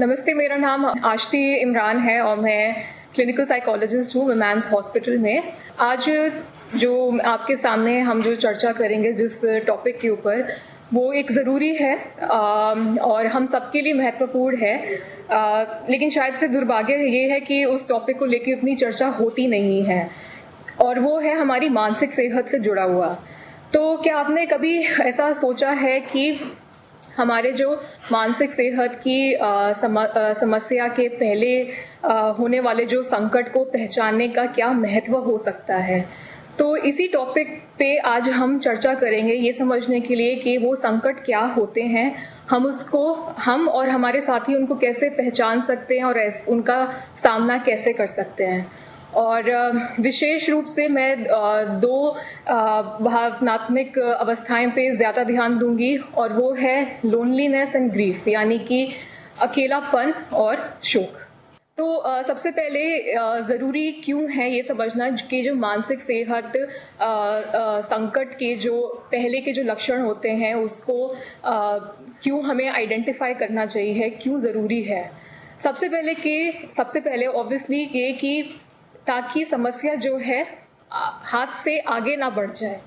नमस्ते, मेरा नाम आश्ती इमरान है और मैं क्लिनिकल साइकोलॉजिस्ट हूँ विमेंस हॉस्पिटल में। आज जो आपके सामने हम जो चर्चा करेंगे जिस टॉपिक के ऊपर, वो एक ज़रूरी है और हम सबके लिए महत्वपूर्ण है, लेकिन शायद से दुर्भाग्य ये है कि उस टॉपिक को लेकर उतनी चर्चा होती नहीं है, और वो है हमारी मानसिक सेहत से जुड़ा हुआ। तो क्या आपने कभी ऐसा सोचा है कि हमारे जो मानसिक सेहत की समस्या के पहले होने वाले जो संकट को पहचानने का क्या महत्व हो सकता है? तो इसी टॉपिक पे आज हम चर्चा करेंगे, ये समझने के लिए कि वो संकट क्या होते हैं, हम और हमारे साथी उनको कैसे पहचान सकते हैं और उनका सामना कैसे कर सकते हैं। और विशेष रूप से मैं दो भावनात्मक अवस्थाएं पे ज़्यादा ध्यान दूंगी, और वो है लोनलीनेस एंड ग्रीफ, यानी कि अकेलापन और शोक। तो सबसे पहले ज़रूरी क्यों है ये समझना कि जो मानसिक सेहत संकट के जो पहले के जो लक्षण होते हैं उसको क्यों हमें आइडेंटिफाई करना चाहिए, क्यों ज़रूरी है। सबसे पहले ऑब्वियसली ये कि ताकि समस्या जो है हाथ से आगे ना बढ़ जाए।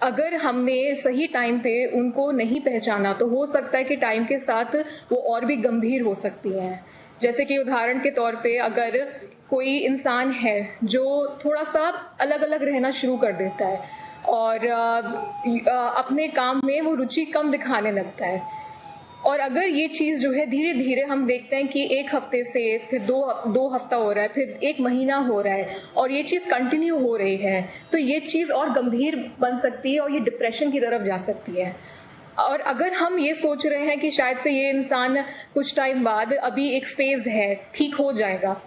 अगर हमने सही टाइम पे उनको नहीं पहचाना तो हो सकता है कि टाइम के साथ वो और भी गंभीर हो सकती हैं। जैसे कि उदाहरण के तौर पे, अगर कोई इंसान है जो थोड़ा सा अलग अलग रहना शुरू कर देता है और अपने काम में वो रुचि कम दिखाने लगता है, और अगर ये चीज़ जो है धीरे धीरे हम देखते हैं कि एक हफ्ते से फिर दो हफ्ता हो रहा है, फिर एक महीना हो रहा है, और ये चीज़ कंटिन्यू हो रही है, तो ये चीज़ और गंभीर बन सकती है और ये डिप्रेशन की तरफ जा सकती है। और अगर हम ये सोच रहे हैं कि शायद से ये इंसान कुछ टाइम बाद, अभी एक फेज है, ठीक हो जाएगा,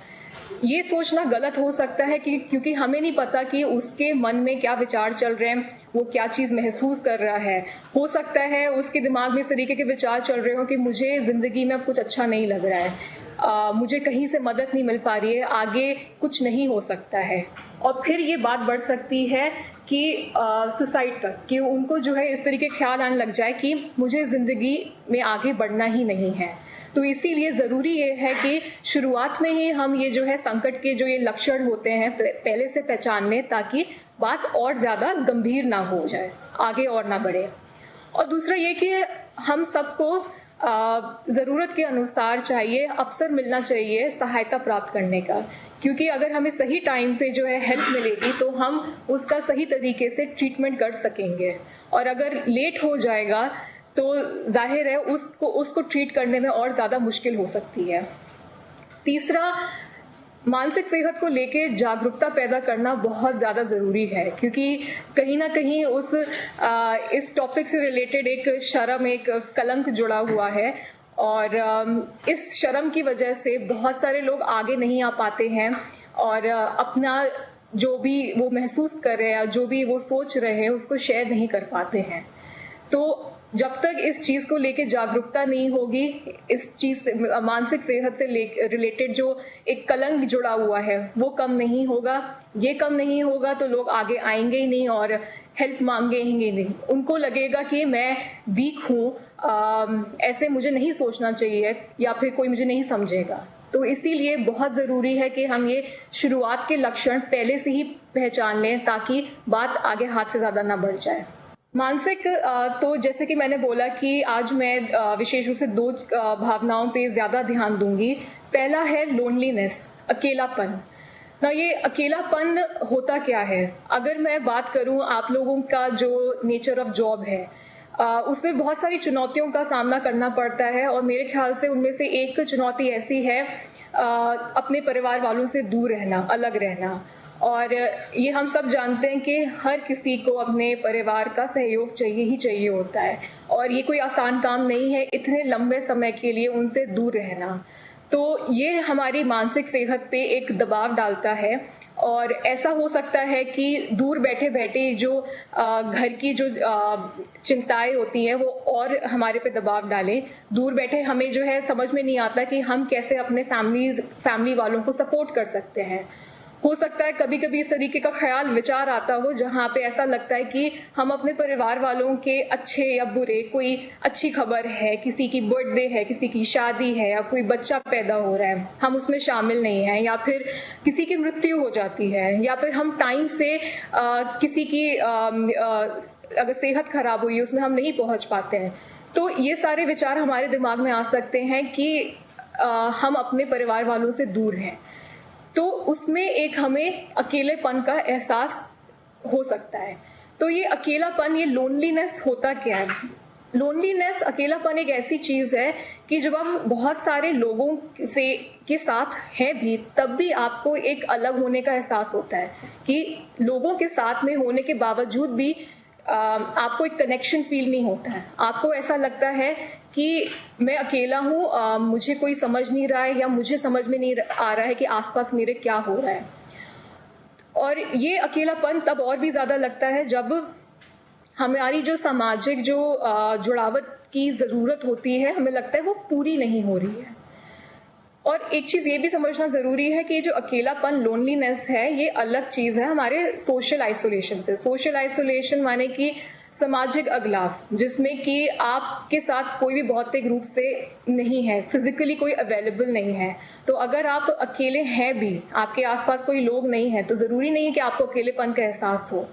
ये सोचना गलत हो सकता है क्योंकि हमें नहीं पता कि उसके मन में क्या विचार चल रहे हैं, वो क्या चीज़ महसूस कर रहा है। हो सकता है उसके दिमाग में इस तरीके के विचार चल रहे हो कि मुझे ज़िंदगी में अब कुछ अच्छा नहीं लग रहा है, मुझे कहीं से मदद नहीं मिल पा रही है, आगे कुछ नहीं हो सकता है। और फिर ये बात बढ़ सकती है कि सुसाइड तक, कि उनको जो है इस तरीके ख्याल आने लग जाए कि मुझे ज़िंदगी में आगे बढ़ना ही नहीं है। तो इसीलिए ज़रूरी ये है कि शुरुआत में ही हम ये जो है संकट के जो ये लक्षण होते हैं पहले से पहचान लें, ताकि बात और ज़्यादा गंभीर ना हो जाए, आगे और ना बढ़े। और दूसरा ये कि हम सबको ज़रूरत के अनुसार अवसर मिलना चाहिए सहायता प्राप्त करने का, क्योंकि अगर हमें सही टाइम पे जो है हेल्प मिलेगी तो हम उसका सही तरीके से ट्रीटमेंट कर सकेंगे, और अगर लेट हो जाएगा तो जाहिर है उसको ट्रीट करने में और ज़्यादा मुश्किल हो सकती है। तीसरा, मानसिक सेहत को लेके जागरूकता पैदा करना बहुत ज़्यादा ज़रूरी है, क्योंकि कहीं ना कहीं इस टॉपिक से रिलेटेड एक शर्म, एक कलंक जुड़ा हुआ है, और इस शर्म की वजह से बहुत सारे लोग आगे नहीं आ पाते हैं और अपना जो भी वो महसूस कर रहे हैं, जो भी वो सोच रहे हैं, उसको शेयर नहीं कर पाते हैं। तो जब तक इस चीज़ को लेके जागरूकता नहीं होगी, इस चीज़ से, मानसिक सेहत से रिलेटेड जो एक कलंक जुड़ा हुआ है, वो कम नहीं होगा। ये कम नहीं होगा तो लोग आगे आएंगे ही नहीं और हेल्प मांगेंगे नहीं। उनको लगेगा कि मैं वीक हूँ, ऐसे मुझे नहीं सोचना चाहिए, या फिर कोई मुझे नहीं समझेगा। तो इसीलिए बहुत ज़रूरी है कि हम ये शुरुआत के लक्षण पहले से ही पहचान लें, ताकि बात आगे हाथ से ज़्यादा ना बढ़ जाए। मानसिक तो जैसे कि मैंने बोला कि आज मैं विशेष रूप से दो भावनाओं पे ज़्यादा ध्यान दूंगी। पहला है लोनलीनेस, अकेलापन। ना, ये अकेलापन होता क्या है? अगर मैं बात करूं, आप लोगों का जो नेचर ऑफ जॉब है, उसमें बहुत सारी चुनौतियों का सामना करना पड़ता है, और मेरे ख्याल से उनमें से एक चुनौती ऐसी है अपने परिवार वालों से दूर रहना, अलग रहना। और ये हम सब जानते हैं कि हर किसी को अपने परिवार का सहयोग चाहिए ही चाहिए होता है, और ये कोई आसान काम नहीं है इतने लंबे समय के लिए उनसे दूर रहना। तो ये हमारी मानसिक सेहत पे एक दबाव डालता है, और ऐसा हो सकता है कि दूर बैठे बैठे जो घर की जो चिंताएं होती हैं वो और हमारे पे दबाव डालें। दूर बैठे हमें जो है समझ में नहीं आता कि हम कैसे अपने फैमिली वालों को सपोर्ट कर सकते हैं। हो सकता है कभी कभी इस तरीके का ख्याल विचार आता हो जहां पे ऐसा लगता है कि हम अपने परिवार वालों के अच्छे या बुरे, कोई अच्छी खबर है, किसी की बर्थडे है, किसी की शादी है या कोई बच्चा पैदा हो रहा है, हम उसमें शामिल नहीं हैं, या फिर किसी की मृत्यु हो जाती है, या फिर हम टाइम से किसी की अगर सेहत खराब हुई उसमें हम नहीं पहुंच पाते हैं, तो ये सारे विचार हमारे दिमाग में आ सकते हैं कि हम अपने परिवार वालों से दूर हैं। तो उसमें एक हमें अकेलेपन का एहसास हो सकता है। तो ये अकेलापन, ये लोनलीनेस होता क्या है? लोनलीनेस, अकेलापन एक ऐसी चीज है कि जब हम बहुत सारे लोगों से के साथ हैं भी, तब भी आपको एक अलग होने का एहसास होता है कि लोगों के साथ में होने के बावजूद भी आपको एक कनेक्शन फील नहीं होता है। आपको ऐसा लगता है कि मैं अकेला हूँ, मुझे कोई समझ नहीं रहा है, या मुझे समझ में नहीं आ रहा है कि आसपास मेरे क्या हो रहा है। और ये अकेलापन तब और भी ज्यादा लगता है जब हमारी जो सामाजिक जो जुड़ावत की जरूरत होती है, हमें लगता है वो पूरी नहीं हो रही है। और एक चीज ये भी समझना जरूरी है कि जो अकेलापन, लोनलीनेस है, ये अलग चीज है हमारे सोशल आइसोलेशन से। सोशल आइसोलेशन माने कि सामाजिक अगलाव, जिसमें कि आपके साथ कोई भी भौतिक रूप से नहीं है, फिजिकली कोई अवेलेबल नहीं है। तो अगर आप अकेले हैं भी, आपके आसपास कोई लोग नहीं है, तो जरूरी नहीं है कि आपको अकेलेपन का एहसास हो।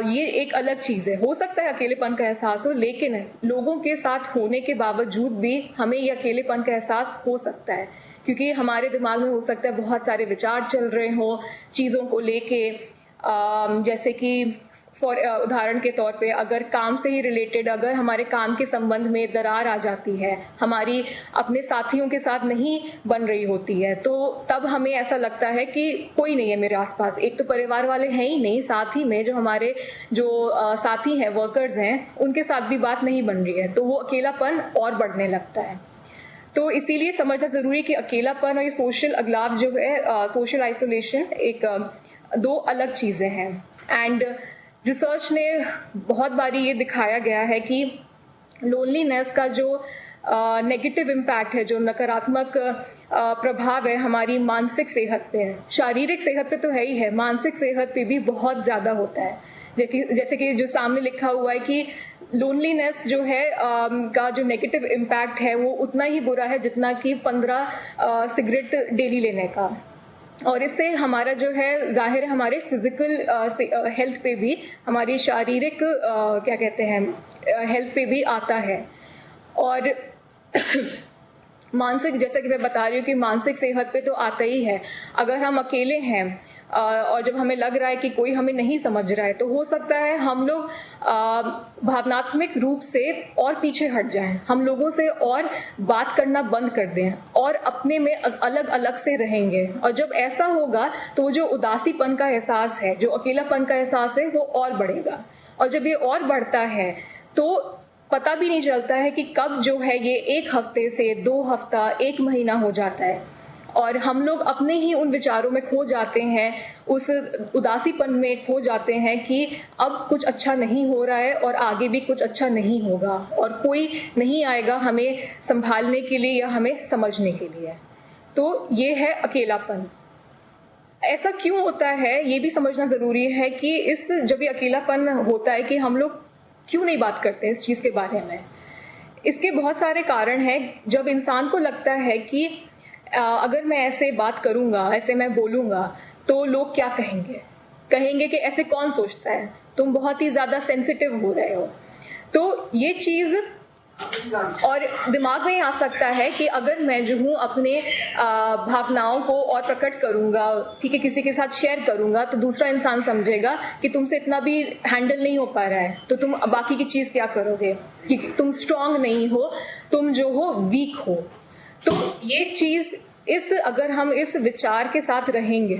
ये एक अलग चीज है। हो सकता है अकेलेपन का एहसास हो, लेकिन लोगों के साथ होने के बावजूद भी हमें ये अकेलेपन का एहसास हो सकता है, क्योंकि हमारे दिमाग में हो सकता है बहुत सारे विचार चल रहे हो चीजों को लेके। जैसे कि उदाहरण के तौर पे, अगर काम से ही रिलेटेड, अगर हमारे काम के संबंध में दरार आ जाती है, हमारी अपने साथियों के साथ नहीं बन रही होती है, तो तब हमें ऐसा लगता है कि कोई नहीं है मेरे आसपास। एक तो परिवार वाले हैं ही नहीं, साथ ही में जो हमारे जो साथी हैं, वर्कर्स हैं, उनके साथ भी बात नहीं बन रही है, तो वो अकेलापन और बढ़ने लगता है। तो इसीलिए समझना जरूरी है कि अकेलापन और ये सोशल अगलाव जो है, सोशल आइसोलेशन, एक दो अलग चीजें हैं। एंड रिसर्च ने बहुत बारी ये दिखाया गया है कि लोनलीनेस का जो नेगेटिव इम्पैक्ट है, जो नकारात्मक प्रभाव है हमारी मानसिक सेहत पे है। शारीरिक सेहत पे तो है ही है, मानसिक सेहत पे भी बहुत ज्यादा होता है। जैसे कि जो सामने लिखा हुआ है कि लोनलीनेस जो है का जो नेगेटिव इम्पैक्ट है वो उतना ही बुरा है जितना कि 15 सिगरेट डेली लेने का। और इससे हमारा जो है जाहिर है हमारे फिजिकल हेल्थ पे भी, हमारी शारीरिक क्या कहते हैं हेल्थ पे भी आता है। और मानसिक, जैसा कि मैं बता रही हूँ कि मानसिक सेहत पे तो आता ही है। अगर हम अकेले हैं और जब हमें लग रहा है कि कोई हमें नहीं समझ रहा है, तो हो सकता है हम लोग भावनात्मक रूप से और पीछे हट जाएं, हम लोगों से और बात करना बंद कर दें और अपने में अलग अलग से रहेंगे। और जब ऐसा होगा तो जो उदासीपन का एहसास है, जो अकेलापन का एहसास है, वो और बढ़ेगा। और जब ये और बढ़ता है तो पता भी नहीं चलता है कि कब जो है ये 1 हफ्ते से 2 हफ्ता, 1 महीना हो जाता है, और हम लोग अपने ही उन विचारों में खो जाते हैं, उस उदासीपन में खो जाते हैं कि अब कुछ अच्छा नहीं हो रहा है और आगे भी कुछ अच्छा नहीं होगा और कोई नहीं आएगा हमें संभालने के लिए या हमें समझने के लिए। तो ये है अकेलापन। ऐसा क्यों होता है ये भी समझना जरूरी है कि जब ये अकेलापन होता है कि हम लोग क्यों नहीं बात करते इस चीज के बारे में। इसके बहुत सारे कारण हैं। जब इंसान को लगता है कि अगर मैं ऐसे बात करूंगा, ऐसे मैं बोलूंगा, तो लोग क्या कहेंगे कि ऐसे कौन सोचता है, तुम बहुत ही ज्यादा सेंसिटिव हो रहे हो। तो ये चीज और दिमाग में आ सकता है कि अगर मैं जो हूँ अपने भावनाओं को और प्रकट करूंगा, ठीक है, किसी के साथ शेयर करूंगा, तो दूसरा इंसान समझेगा कि तुमसे इतना भी हैंडल नहीं हो पा रहा है, तो तुम बाकी की चीज क्या करोगे, कि तुम स्ट्रांग नहीं हो, तुम जो हो वीक हो। तो ये चीज अगर हम इस विचार के साथ रहेंगे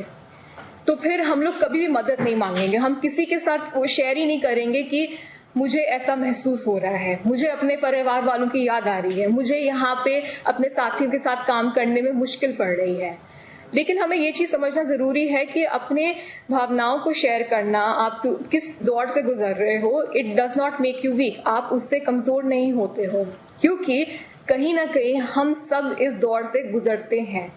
तो फिर हम लोग कभी भी मदद नहीं मांगेंगे। हम किसी के साथ वो शेयर ही नहीं करेंगे कि मुझे ऐसा महसूस हो रहा है, मुझे अपने परिवार वालों की याद आ रही है, मुझे यहाँ पे अपने साथियों के साथ काम करने में मुश्किल पड़ रही है। लेकिन हमें ये चीज समझना जरूरी है कि अपने भावनाओं को शेयर करना, आप किस दौर से गुजर रहे हो, it does not make you weak. आप उससे कमजोर नहीं होते हो, क्योंकि कहीं ना कहीं हम सब इस दौर से गुजरते हैं।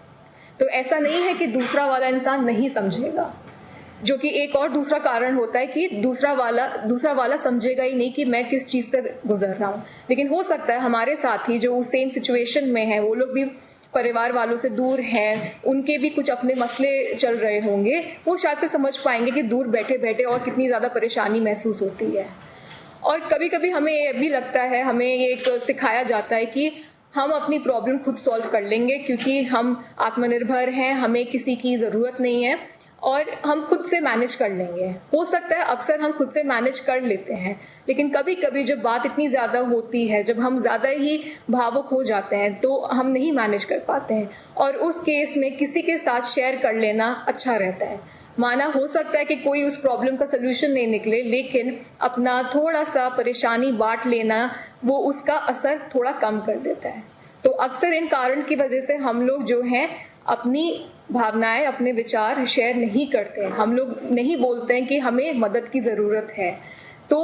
तो ऐसा नहीं है कि दूसरा वाला इंसान नहीं समझेगा, जो कि एक और दूसरा कारण होता है कि दूसरा वाला समझेगा ही नहीं कि मैं किस चीज से गुजर रहा हूँ। लेकिन हो सकता है हमारे साथी जो उस सेम सिचुएशन में है, वो लोग भी परिवार वालों से दूर हैं, उनके भी कुछ अपने मसले चल रहे होंगे, वो शायद से समझ पाएंगे कि दूर बैठे बैठे और कितनी ज्यादा परेशानी महसूस होती है। और कभी कभी हमें ये भी लगता है, हमें ये एक सिखाया जाता है कि हम अपनी प्रॉब्लम खुद सॉल्व कर लेंगे क्योंकि हम आत्मनिर्भर हैं, हमें किसी की जरूरत नहीं है और हम खुद से मैनेज कर लेंगे। हो सकता है अक्सर हम खुद से मैनेज कर लेते हैं, लेकिन कभी कभी जब बात इतनी ज्यादा होती है, जब हम ज्यादा ही भावुक हो जाते हैं, तो हम नहीं मैनेज कर पाते हैं और उस केस में किसी के साथ शेयर कर लेना अच्छा रहता है। माना हो सकता है कि कोई उस प्रॉब्लम का सोल्यूशन नहीं निकले, लेकिन अपना थोड़ा सा परेशानी बांट लेना वो उसका असर थोड़ा कम कर देता है। तो अक्सर इन कारण की वजह से हम लोग जो हैं अपनी भावनाएं, अपने विचार शेयर नहीं करते हैं। हम लोग नहीं बोलते हैं कि हमें मदद की जरूरत है। तो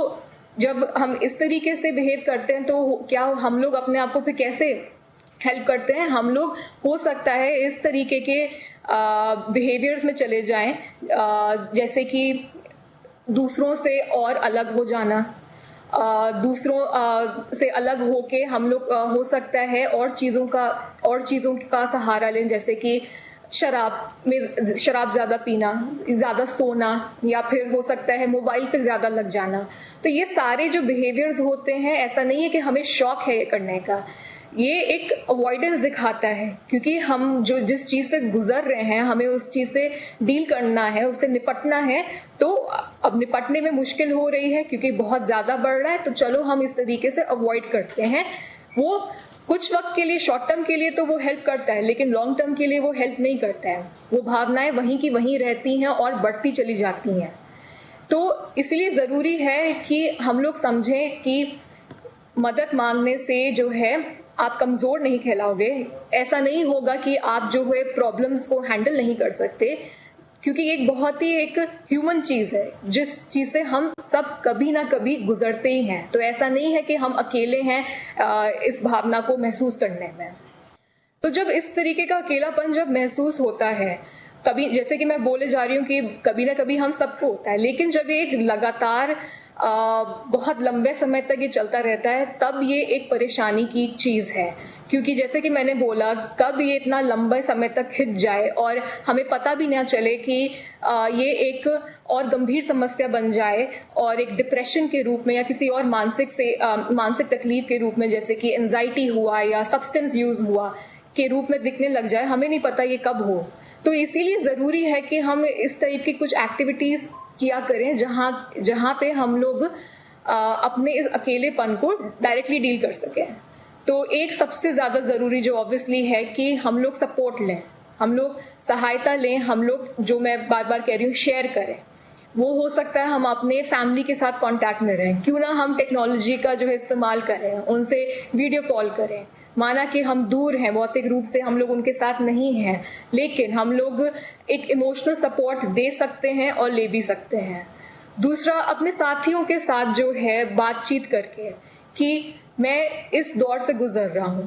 जब हम इस तरीके से बिहेव करते हैं तो क्या हम लोग अपने आप को फिर कैसे हेल्प करते हैं? हम लोग हो सकता है इस तरीके के बिहेवियर्स में चले जाएं, जैसे कि दूसरों से और अलग हो जाना, दूसरों से अलग होके हम लोग हो सकता है और चीज़ों का सहारा लें, जैसे कि शराब ज़्यादा पीना, ज़्यादा सोना, या फिर हो सकता है मोबाइल पे ज़्यादा लग जाना। तो ये सारे जो बिहेवियर्स होते हैं, ऐसा नहीं है कि हमें शौक है ये करने का, ये एक अवॉइडेंस दिखाता है क्योंकि हम जो जिस चीज से गुजर रहे हैं, हमें उस चीज से डील करना है, उससे निपटना है। तो अब निपटने में मुश्किल हो रही है क्योंकि बहुत ज्यादा बढ़ रहा है, तो चलो हम इस तरीके से अवॉइड करते हैं। वो कुछ वक्त के लिए, शॉर्ट टर्म के लिए तो वो हेल्प करता है, लेकिन लॉन्ग टर्म के लिए वो हेल्प नहीं करता है। वो भावनाएं वहीं की वहीं रहती हैं और बढ़ती चली जाती हैं। तो इसलिए जरूरी है कि हम लोग समझें कि मदद मांगने से जो है आप कमजोर नहीं कहलाओगे। ऐसा नहीं होगा कि आप जो है प्रॉब्लम्स को हैंडल नहीं कर सकते, क्योंकि एक बहुत ही एक ह्यूमन चीज है, जिस चीज से हम सब कभी ना कभी गुजरते ही हैं। तो ऐसा नहीं है कि हम अकेले हैं इस भावना को महसूस करने में। तो जब इस तरीके का अकेलापन जब महसूस होता है, कभी जैसे कि मैं बोले जा रही हूँ कि कभी ना कभी हम सबको होता है, लेकिन जब ये एक लगातार बहुत लंबे समय तक ये चलता रहता है, तब ये एक परेशानी की चीज है। क्योंकि जैसे कि मैंने बोला, कब ये इतना लंबे समय तक खिंच जाए और हमें पता भी ना चले कि ये एक और गंभीर समस्या बन जाए और एक डिप्रेशन के रूप में या किसी और मानसिक तकलीफ के रूप में, जैसे कि एंजाइटी हुआ या सब्सटेंस यूज हुआ के रूप में दिखने लग जाए। हमें नहीं पता ये कब हो। तो इसीलिए जरूरी है कि हम इस टाइप की कुछ एक्टिविटीज किया करें जहां पे हम लोग अपने इस अकेलेपन को डायरेक्टली डील कर सकें। तो एक सबसे ज्यादा जरूरी जो ऑब्वियसली है कि हम लोग सपोर्ट लें, हम लोग सहायता लें, हम लोग, जो मैं बार बार कह रही हूँ, शेयर करें। वो हो सकता है हम अपने फैमिली के साथ कांटेक्ट में रहें, क्यों ना हम टेक्नोलॉजी का जो है इस्तेमाल करें, उनसे वीडियो कॉल करें। माना कि हम दूर हैं भौतिक रूप से, हम लोग उनके साथ नहीं हैं, लेकिन हम लोग एक इमोशनल सपोर्ट दे सकते हैं और ले भी सकते हैं। दूसरा, अपने साथियों के साथ जो है बातचीत करके कि मैं इस दौर से गुजर रहा हूं,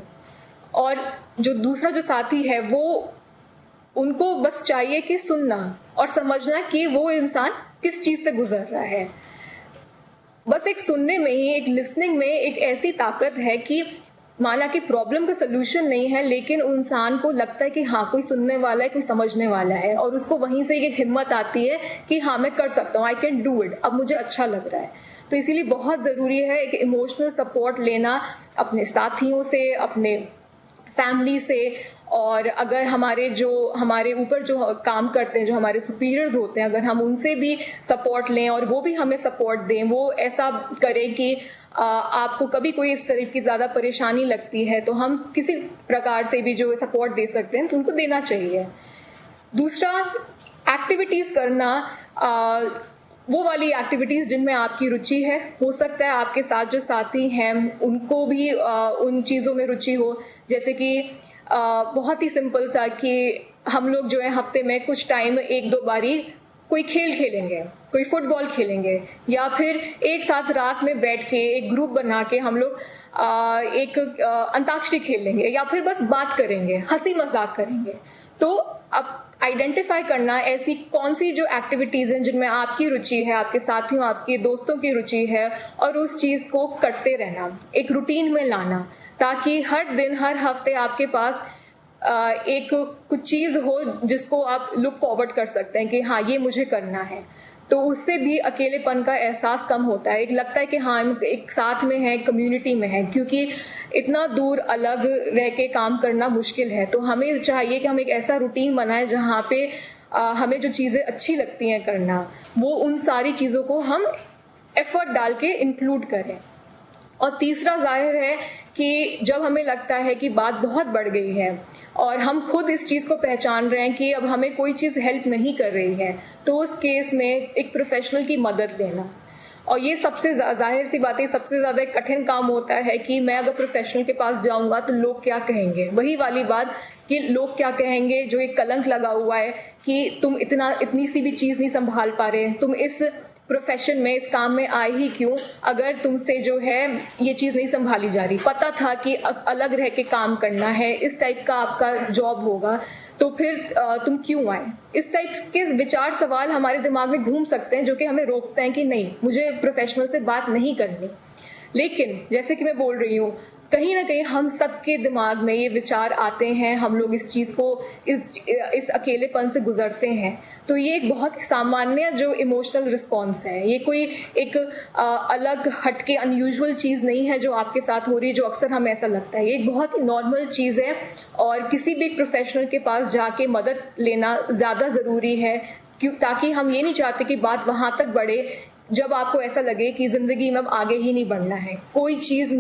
और जो दूसरा जो साथी है वो, उनको बस चाहिए कि सुनना और समझना कि वो इंसान किस चीज से गुजर रहा है। बस एक सुनने में ही, एक लिसनिंग में एक ऐसी ताकत है कि माना कि प्रॉब्लम का सोल्यूशन नहीं है, लेकिन इंसान को लगता है कि हाँ, कोई सुनने वाला है, कोई समझने वाला है, और उसको वहीं से एक हिम्मत आती है कि हाँ, मैं कर सकता हूँ, आई कैन डू इट, अब मुझे अच्छा लग रहा है। तो इसीलिए बहुत जरूरी है एक इमोशनल सपोर्ट लेना अपने साथियों से, अपने फैमिली से, और अगर हमारे ऊपर जो काम करते हैं, जो हमारे सुपीरियर्स होते हैं, अगर हम उनसे भी सपोर्ट लें और वो भी हमें सपोर्ट दें, वो ऐसा करें कि आपको कभी कोई इस तरह की ज्यादा परेशानी लगती है तो हम किसी प्रकार से भी जो सपोर्ट दे सकते हैं तो उनको देना चाहिए। दूसरा, एक्टिविटीज करना, वो वाली एक्टिविटीज जिनमें आपकी रुचि है। हो सकता है आपके साथ जो साथी हैं उनको भी उन चीजों में रुचि हो, जैसे कि बहुत ही सिंपल सा कि हम लोग जो है हफ्ते में कुछ टाइम, एक दो बारी कोई खेल खेलेंगे, कोई फुटबॉल खेलेंगे, या फिर एक साथ रात में बैठ के एक ग्रुप बना के हम लोग एक अंताक्षरी खेल लेंगे, या फिर बस बात करेंगे, हंसी मजाक करेंगे। तो अब आइडेंटिफाई करना ऐसी कौन सी जो एक्टिविटीज हैं जिनमें आपकी रुचि है, आपके साथियों, आपके दोस्तों की रुचि है, और उस चीज को करते रहना, एक रूटीन में लाना, ताकि हर दिन हर हफ्ते आपके पास एक कुछ चीज हो जिसको आप लुक फॉरवर्ड कर सकते हैं कि हाँ ये मुझे करना है। तो उससे भी अकेलेपन का एहसास कम होता है। एक लगता है कि हाँ हम एक साथ में है, कम्युनिटी में है, क्योंकि इतना दूर अलग रह के काम करना मुश्किल है। तो हमें चाहिए कि हम एक ऐसा रूटीन बनाएं जहाँ पे हमें जो चीजें अच्छी लगती हैं करना, वो उन सारी चीजों को हम एफर्ट डाल के इंक्लूड करें। और तीसरा जाहिर है कि जब हमें लगता है कि बात बहुत बढ़ गई है और हम खुद इस चीज को पहचान रहे हैं कि अब हमें कोई चीज हेल्प नहीं कर रही है, तो उस केस में एक प्रोफेशनल की मदद लेना। और ये सबसे जाहिर सी बात है, सबसे ज्यादा कठिन काम होता है कि मैं अगर प्रोफेशनल के पास जाऊंगा तो लोग क्या कहेंगे। वही वाली बात कि लोग क्या कहेंगे, जो एक कलंक लगा हुआ है कि तुम इतनी सी भी चीज नहीं संभाल पा रहे, तुम इस प्रोफेशन में, इस काम में आए ही क्यों अगर तुमसे जो है ये चीज नहीं संभाली जा रही। पता था कि अलग रह के काम करना है, इस टाइप का आपका जॉब होगा, तो फिर तुम क्यों आए। इस टाइप के विचार सवाल हमारे दिमाग में घूम सकते हैं, जो कि हमें रोकते हैं कि नहीं, मुझे प्रोफेशनल से बात नहीं करनी। लेकिन जैसे कि मैं बोल रही हूँ, कहीं ना कहीं हम सबके दिमाग में ये विचार आते हैं, हम लोग इस चीज को, इस अकेलेपन से गुजरते हैं। तो ये एक बहुत सामान्य जो इमोशनल रिस्पॉन्स है, ये कोई एक अलग हटके अनयूजुअल चीज नहीं है जो आपके साथ हो रही है, जो अक्सर हमें ऐसा लगता है। ये एक बहुत ही नॉर्मल चीज है और किसी भी एक प्रोफेशनल के पास जाके मदद लेना ज्यादा जरूरी है, ताकि हम ये नहीं चाहते कि बात वहां तक बढ़े जब आपको ऐसा लगे कि जिंदगी में अब आगे ही नहीं बढ़ना है, कोई चीज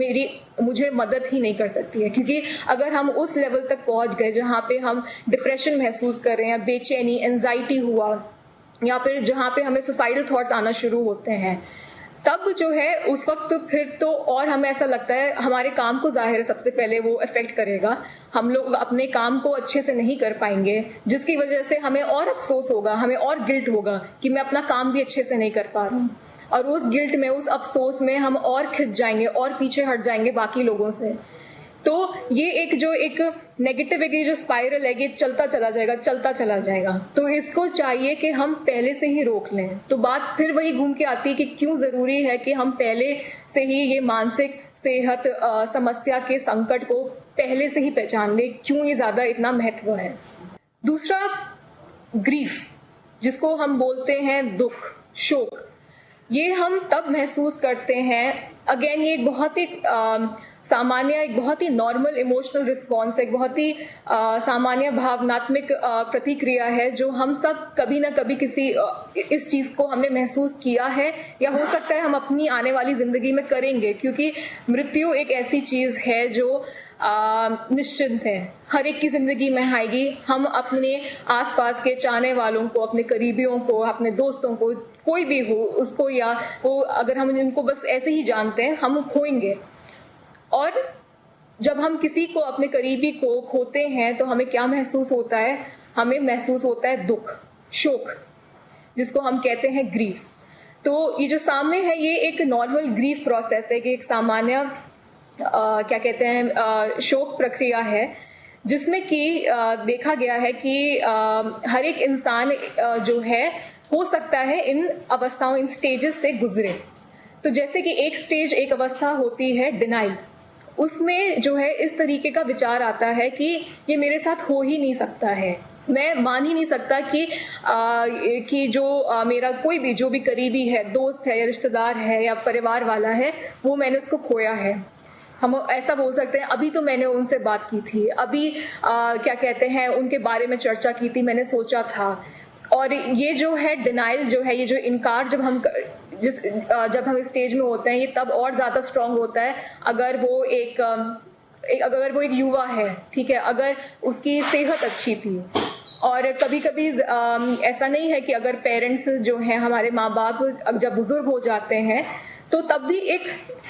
मुझे मदद ही नहीं कर सकती है। क्योंकि अगर हम उस लेवल तक पहुंच गए जहां पे हम डिप्रेशन महसूस कर रहे हैं, बेचैनी, एंजाइटी हुआ, या फिर जहां पे हमें सुसाइडल थॉट्स आना शुरू होते हैं, तब जो है उस वक्त फिर तो और हमें ऐसा लगता है हमारे काम को जाहिर है सबसे पहले वो इफेक्ट करेगा। हम लोग अपने काम को अच्छे से नहीं कर पाएंगे, जिसकी वजह से हमें और अफसोस होगा, हमें और गिल्ट होगा कि मैं अपना काम भी अच्छे से नहीं कर पा रहा हूँ। और उस गिल्ट में, उस अफसोस में हम और खिंच जाएंगे और पीछे हट जाएंगे बाकी लोगों से। तो ये एक नेगेटिव एक जो स्पाइरल है, ये चलता चला जाएगा। तो इसको चाहिए कि हम पहले से ही रोक लें। तो बात फिर वही घूम के आती है कि क्यों जरूरी है कि हम पहले से ही ये मानसिक सेहत समस्या के संकट को पहले से ही पहचान ले, क्यों ये ज्यादा इतना महत्व है। दूसरा, ग्रीफ, जिसको हम बोलते हैं दुख, शोक, ये हम तब महसूस करते हैं, अगेन ये एक बहुत ही सामान्य, एक बहुत ही नॉर्मल इमोशनल रिस्पॉन्स है, एक बहुत ही सामान्य भावनात्मक प्रतिक्रिया है जो हम सब कभी ना कभी इस चीज को हमने महसूस किया है, या हो सकता है हम अपनी आने वाली जिंदगी में करेंगे, क्योंकि मृत्यु एक ऐसी चीज है जो निश्चित है, हर एक की जिंदगी में आएगी। हम अपने आसपास के चाहने वालों को, अपने करीबियों को, अपने दोस्तों को, कोई भी हो उसको, या वो अगर हम इनको बस ऐसे ही जानते हैं, हम खोएंगे। और जब हम किसी को, अपने करीबी को खोते हैं, तो हमें क्या महसूस होता है? हमें महसूस होता है दुख, शोक, जिसको हम कहते हैं ग्रीफ। तो ये जो सामने है, ये एक नॉर्मल ग्रीफ प्रोसेस है, कि एक सामान्य क्या कहते हैं, शोक प्रक्रिया है, जिसमें कि देखा गया है कि हर एक इंसान जो है, हो सकता है इन अवस्थाओं, इन स्टेजेस से गुजरे। तो जैसे कि एक स्टेज, एक अवस्था होती है डिनाइल, उसमें जो है इस तरीके का विचार आता है कि ये मेरे साथ हो ही नहीं सकता है, मैं मान ही नहीं सकता कि जो मेरा कोई भी, जो भी करीबी है, दोस्त है या रिश्तेदार है या परिवार वाला है, वो मैंने उसको खोया है। हम ऐसा बोल सकते हैं, अभी तो मैंने उनसे बात की थी, अभी क्या कहते हैं, उनके बारे में चर्चा की थी, मैंने सोचा था। और ये जो है डिनाइल, जो है ये जो इनकार, जब हम इस स्टेज में होते हैं, ये तब और ज्यादा स्ट्रांग होता है अगर वो एक युवा है, ठीक है, अगर उसकी सेहत अच्छी थी। और कभी कभी ऐसा नहीं है कि अगर पेरेंट्स जो हैं, हमारे माँ बाप जब बुजुर्ग हो जाते हैं, तो तब भी एक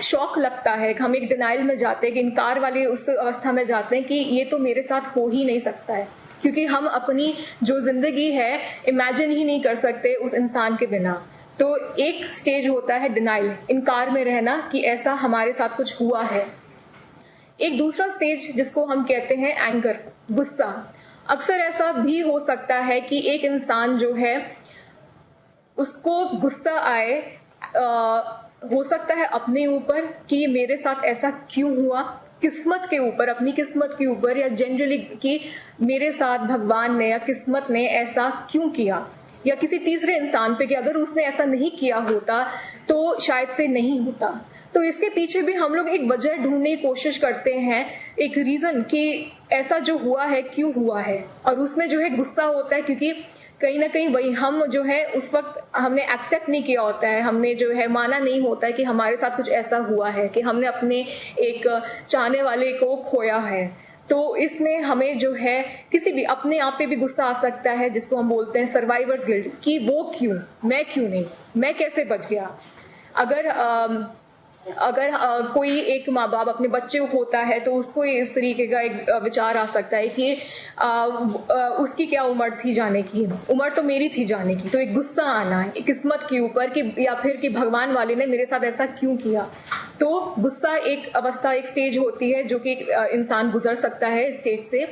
शौक लगता है, हम एक डिनाइल में जाते हैं, कि इनकार वाली उस अवस्था में जाते हैं कि ये तो मेरे साथ हो ही नहीं सकता है, क्योंकि हम अपनी जो जिंदगी है इमेजिन ही नहीं कर सकते उस इंसान के बिना। तो एक स्टेज होता है डिनाइल, इनकार में रहना कि ऐसा हमारे साथ कुछ हुआ है। एक दूसरा स्टेज जिसको हम कहते हैं एंगर, गुस्सा, अक्सर ऐसा भी हो सकता है कि एक इंसान जो है उसको गुस्सा आए, हो सकता है अपने ऊपर कि मेरे साथ ऐसा क्यों हुआ, किस्मत के ऊपर, अपनी किस्मत के ऊपर, या जनरली कि मेरे साथ भगवान ने या किस्मत ने ऐसा क्यों किया, या किसी तीसरे इंसान पे कि अगर उसने ऐसा नहीं किया होता तो शायद से नहीं होता। तो इसके पीछे भी हम लोग एक वजह ढूंढने की कोशिश करते हैं, एक रीजन कि ऐसा जो हुआ है क्यों हुआ है, और उसमें जो है गुस्सा होता है क्योंकि कहीं ना कहीं वही हम जो है उस वक्त हमने एक्सेप्ट नहीं किया होता है, हमने जो है माना नहीं होता है कि हमारे साथ कुछ ऐसा हुआ है कि हमने अपने एक चाहने वाले को खोया है। तो इसमें हमें जो है किसी भी अपने आप पे भी गुस्सा आ सकता है, जिसको हम बोलते हैं सर्वाइवर्स गिल्ट, कि वो क्यों, मैं क्यों नहीं, मैं कैसे बच गया। अगर कोई एक माँ बाप अपने बच्चे को होता है तो उसको इस तरीके का एक विचार आ सकता है कि उसकी क्या उम्र थी जाने की, उम्र तो मेरी थी जाने की। तो एक गुस्सा आना है किस्मत के ऊपर कि या फिर कि भगवान वाले ने मेरे साथ ऐसा क्यों किया। तो गुस्सा एक अवस्था, एक स्टेज होती है जो कि इंसान गुजर सकता है इस स्टेज से।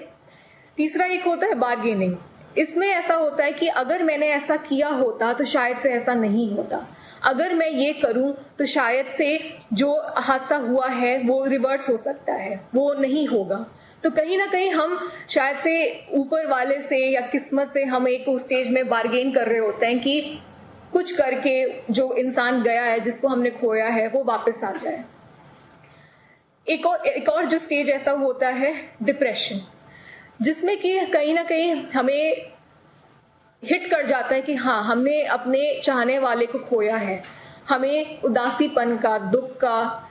तीसरा एक होता है बार्गेनिंग। इसमें ऐसा होता है कि अगर मैंने ऐसा किया होता तो शायद से ऐसा नहीं होता, अगर मैं ये करूं तो शायद से जो हादसा हुआ है वो रिवर्स हो सकता है, वो नहीं होगा। तो कहीं ना कहीं हम शायद से ऊपर वाले से या किस्मत से हम एक स्टेज में बार्गेन कर रहे होते हैं कि कुछ करके जो इंसान गया है, जिसको हमने खोया है, वो वापस आ जाए। एक और जो स्टेज ऐसा होता है डिप्रेशन, जिसमें कि कहीं ना कहीं हमें हिट कर जाता है कि हाँ, हमने अपने चाहने वाले को खोया है, हमें उदासीपन का, दुख का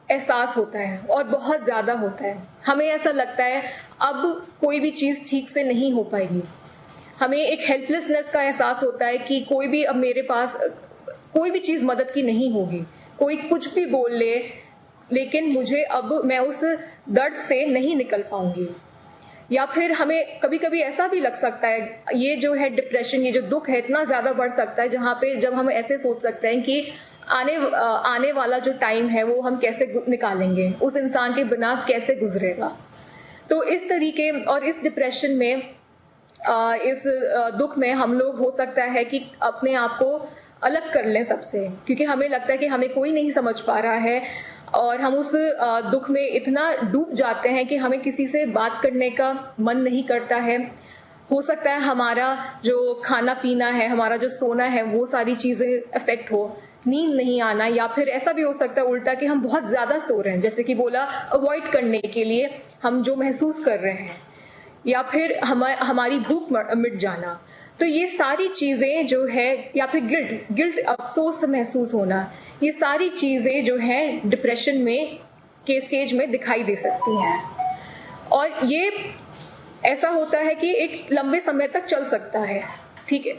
एहसास होता है और बहुत ज्यादा होता है। हमें ऐसा लगता है अब कोई भी चीज ठीक से नहीं हो पाएगी, हमें एक हेल्पलेसनेस का एहसास होता है कि कोई भी अब मेरे पास कोई भी चीज मदद की नहीं होगी, कोई कुछ भी बोल ले लेकिन मुझे अब मैं उस दर्द से नहीं निकल पाऊंगी। या फिर हमें कभी कभी ऐसा भी लग सकता है, ये जो है डिप्रेशन, ये जो दुख है इतना ज्यादा बढ़ सकता है जहां पे जब हम ऐसे सोच सकते हैं कि आने वाला जो टाइम है वो हम कैसे निकालेंगे, उस इंसान के बिना कैसे गुजरेगा। तो इस तरीके और इस डिप्रेशन में, इस दुख में हम लोग हो सकता है कि अपने आप को अलग कर लें सबसे, क्योंकि हमें लगता है कि हमें कोई नहीं समझ पा रहा है और हम उस दुख में इतना डूब जाते हैं कि हमें किसी से बात करने का मन नहीं करता है। हो सकता है हमारा जो खाना पीना है, हमारा जो सोना है, वो सारी चीजें इफेक्ट हो, नींद नहीं आना, या फिर ऐसा भी हो सकता है उल्टा कि हम बहुत ज्यादा सो रहे हैं, जैसे कि बोला अवॉइड करने के लिए हम जो महसूस कर रहे हैं, या फिर हमारी भूख मिट जाना। तो ये सारी चीजें जो है, या फिर गिल्ट अफसोस महसूस होना, ये सारी चीजें जो है डिप्रेशन में के स्टेज में दिखाई दे सकती हैं। और ये ऐसा होता है कि एक लंबे समय तक चल सकता है, ठीक है,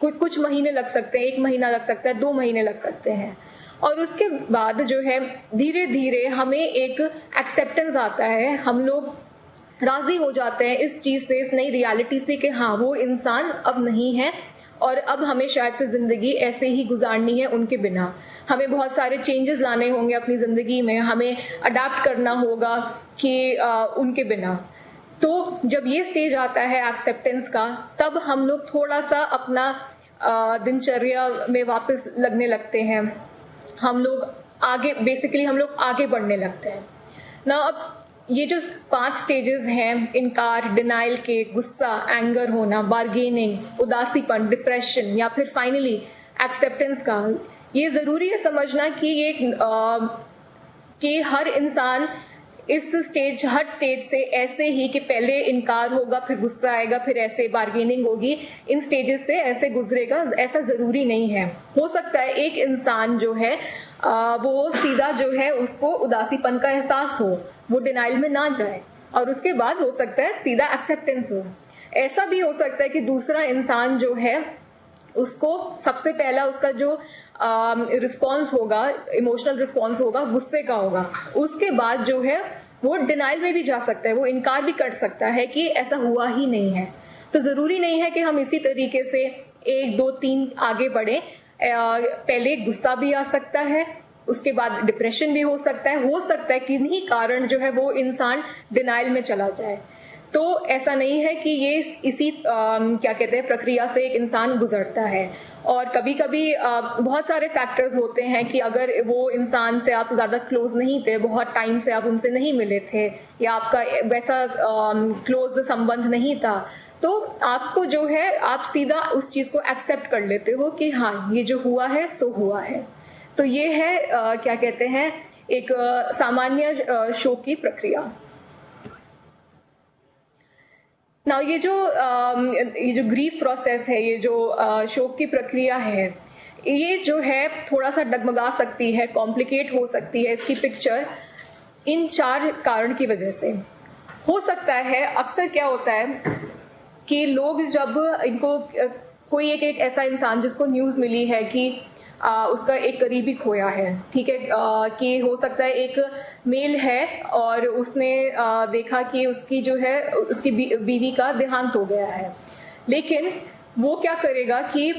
कुछ महीने लग सकते हैं, 1 महीना लग सकता है, 2 महीने लग सकते हैं, और उसके बाद जो है धीरे धीरे हमें एक एक्सेप्टेंस आता है, हम लोग राजी हो जाते हैं इस चीज से, इस नई रियलिटी से कि हाँ, वो इंसान अब नहीं है और अब हमें शायद से जिंदगी ऐसे ही गुजारनी है उनके बिना। हमें बहुत सारे चेंजेस लाने होंगे अपनी जिंदगी में, हमें अडाप्ट करना होगा कि उनके बिना। तो जब ये स्टेज आता है एक्सेप्टेंस का, तब हम लोग थोड़ा सा अपना दिनचर्या में वापस लगने लगते हैं, हम लोग आगे बढ़ने लगते हैं ना। अब ये जो 5 स्टेजेस हैं, इनकार, डिनाइल के, गुस्सा, एंगर होना, बार्गेनिंग, उदासीपन, डिप्रेशन, या फिर फाइनली एक्सेप्टेंस का, ये जरूरी है समझना कि हर इंसान हर स्टेज से ऐसे ही कि पहले इनकार होगा, फिर गुस्सा आएगा, फिर ऐसे बार्गेनिंग होगी, इन स्टेजेस से ऐसे गुजरेगा, ऐसा जरूरी नहीं है। हो सकता है एक इंसान जो है वो सीधा जो है उसको उदासीपन का एहसास हो, वो डिनाइल में ना जाए, और उसके बाद हो सकता है सीधा एक्सेप्टेंस हो। ऐसा भी हो सकता है कि दूसरा इंसान जो है उसको सबसे पहला उसका जो रिस्पॉन्स होगा, इमोशनल रिस्पॉन्स होगा, गुस्से का होगा, उसके बाद जो है वो डिनाइल में भी जा सकता है, वो इनकार भी कर सकता है कि ऐसा हुआ ही नहीं है। तो जरूरी नहीं है कि हम इसी तरीके से 1 2 3 आगे बढ़े। पहले गुस्सा भी आ सकता है, उसके बाद डिप्रेशन भी हो सकता है किन्हीं कारण जो है वो इंसान डिनाइल में चला जाए। तो ऐसा नहीं है कि ये इसी क्या कहते हैं प्रक्रिया से एक इंसान गुजरता है। और कभी कभी बहुत सारे फैक्टर्स होते हैं कि अगर वो इंसान से आप ज़्यादा क्लोज नहीं थे, बहुत टाइम से आप उनसे नहीं मिले थे, या आपका वैसा क्लोज संबंध नहीं था, तो आपको जो है आप सीधा उस चीज़ को एक्सेप्ट कर लेते हो कि हाँ ये जो हुआ है सो हुआ है। तो ये है क्या कहते हैं एक सामान्य शोक की प्रक्रिया। ना ये जो ग्रीफ प्रोसेस है, ये जो शोक की प्रक्रिया है, ये जो है थोड़ा सा डगमगा सकती है, कॉम्प्लिकेट हो सकती है इसकी पिक्चर इन 4 कारण की वजह से। हो सकता है अक्सर क्या होता है कि लोग जब इनको कोई एक ऐसा इंसान जिसको न्यूज़ मिली है कि उसका एक करीबी खोया है, ठीक है, कि हो सकता है एक मेल है और उसने देखा कि उसकी जो है उसकी बीवी का देहांत हो गया है, लेकिन वो क्या करेगा कि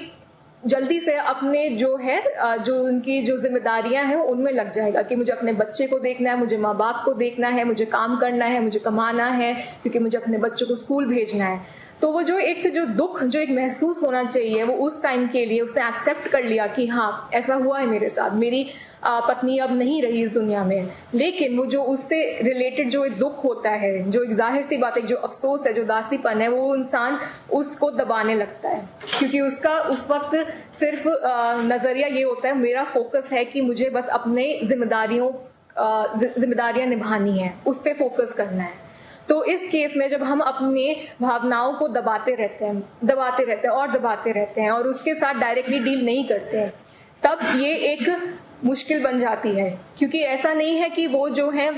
जल्दी से अपने जो है जो उनकी जो जिम्मेदारियां हैं उनमें लग जाएगा कि मुझे अपने बच्चे को देखना है, मुझे माँ बाप को देखना है, मुझे काम करना है, मुझे कमाना है, क्योंकि मुझे अपने बच्चों को स्कूल भेजना है। तो वो जो दुख जो एक महसूस होना चाहिए वो उस टाइम के लिए उसने एक्सेप्ट कर लिया कि हाँ ऐसा हुआ है मेरे साथ, मेरी पत्नी अब नहीं रही इस दुनिया में, लेकिन वो जो उससे रिलेटेड जो एक दुख होता है, जो एक जाहिर सी बात है, जो अफसोस है, जो उदासीपन है, वो इंसान उसको दबाने लगता है, क्योंकि उसका उस वक्त सिर्फ नजरिया ये होता है, मेरा फोकस है कि मुझे बस अपने जिम्मेदारियां निभानी है, उस पर फोकस करना है। तो इस केस में जब हम अपने भावनाओं को दबाते रहते हैं और उसके साथ डायरेक्टली डील नहीं करते हैं, तब ये एक मुश्किल बन जाती है, क्योंकि ऐसा नहीं है कि वो जो है